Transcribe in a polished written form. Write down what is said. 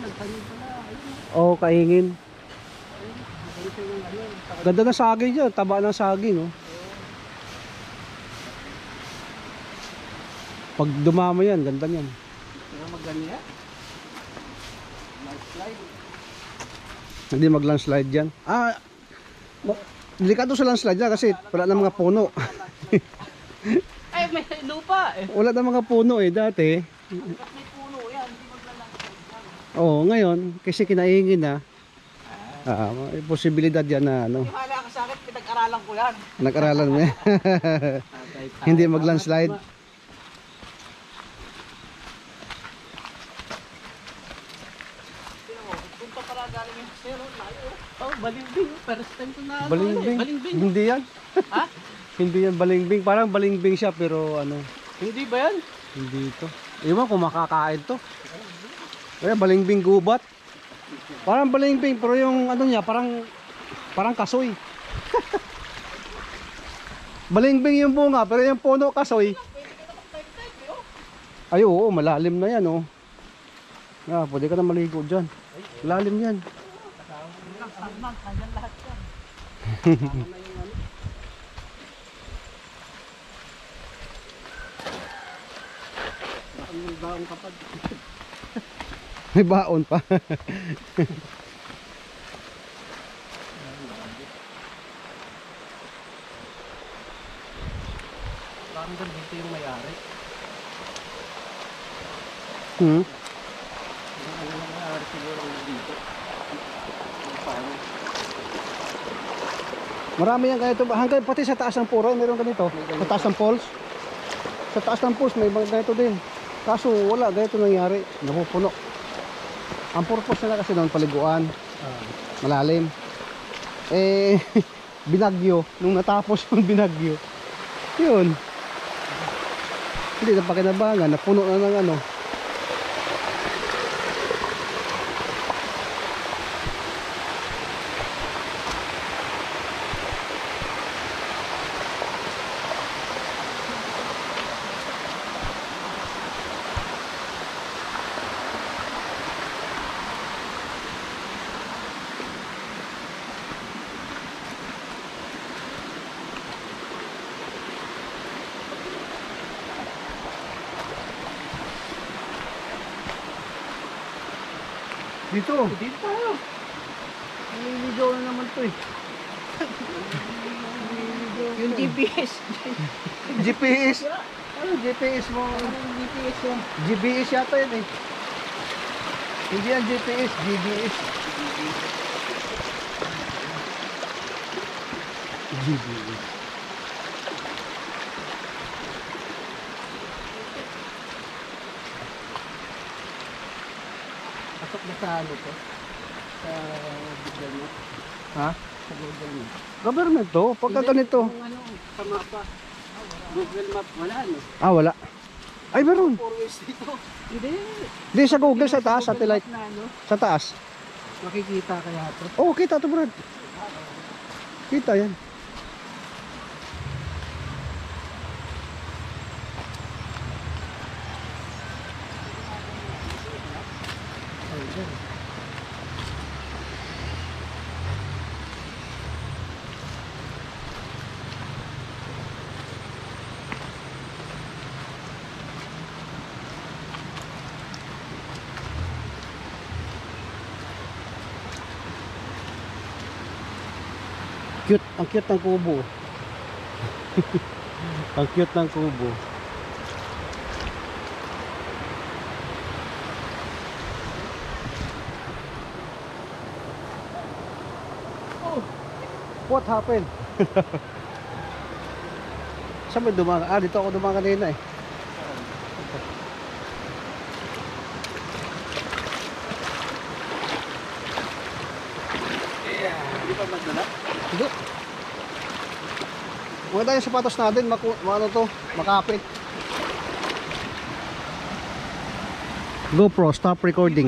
nagtanim pala. Oo, kaingin. Ganda ng saging dyan, taba ng saging, oh. Pag dumama yan, ganda niyan. Kaya maganda. Landslide. Hindi mag-landslide dyan. Delikado sa landslide dyan kasi wala na mga puno. Ay, may lupa eh. Wala na mga puno eh, dati. May puno yan, hindi maglalandslide. Oo, ngayon, kasi kinaingin na. May posibilidad yan na ano. Hala ka sa akin, pinag-aralan ko yan. Nag-aralan mo yan. Hindi mag-landslide. Punta pala galing yung zero, layo. Oh, balimbing. First time ko na ano. Balimbing. Balimbing. Hindi yan. Ha? Hindi yan balimbing. Parang balimbing siya pero ano. Hindi ba yan? Hindi ito. Iwan kung makakain to. Kaya balimbing gubat. Parang balimbing pero yung ano niya parang kasoy. Balimbing yung bunga pero yung puno kasoy. Ay oo, malalim na yan oh. Pwede ka na maligo dyan. Malalim yan. Nandiyan lahat yan. May baong kapag. May baon pa. Parang doon dito yung may-ari. Hmm. Ano yung may-ari siguro dito. Marami yan ganito. Hanggang pati sa taas ng puro, meron ganito. Sa taas ng poles. Sa taas ng poles may ganito din. Kaso wala, ganito nangyari. Napupuno. Ang purpose nila kasi noon paliguan. Malalim. Binagyo. Nung natapos yung binagyo. Yun. Hindi na pakinabangan. Napuno na ng ano. Dito. Dito tayo. Naliligaw na naman to eh. Yung GPS. GPS. Ano GPS mo? Yung GPS yun. GBS yata yun eh. Hindi yan GPS, GBS. GBS. Pasok na sa ano to? Sa Google Map. Ha? Sa Google Map. Government to? Pagka ganito. Yung ano, sa mapa. Google Map, wala ano? Wala. Ay, meron. 4 ways dito. Hindi. Hindi sa Google, sa taas, satellite. Na, ano, Sa taas. makikita kaya ito. Oo, kita to, Brad. Kita yan. Cute, ang cute ng kubo. Ang cute ng kubo. Oh, what happened? Saan ba dumaan? Dito ako dumaan kanina eh. Hindi pa magdala? Hindi. Maganda yung sapatos natin, ano to, makapit. GoPro, stop recording.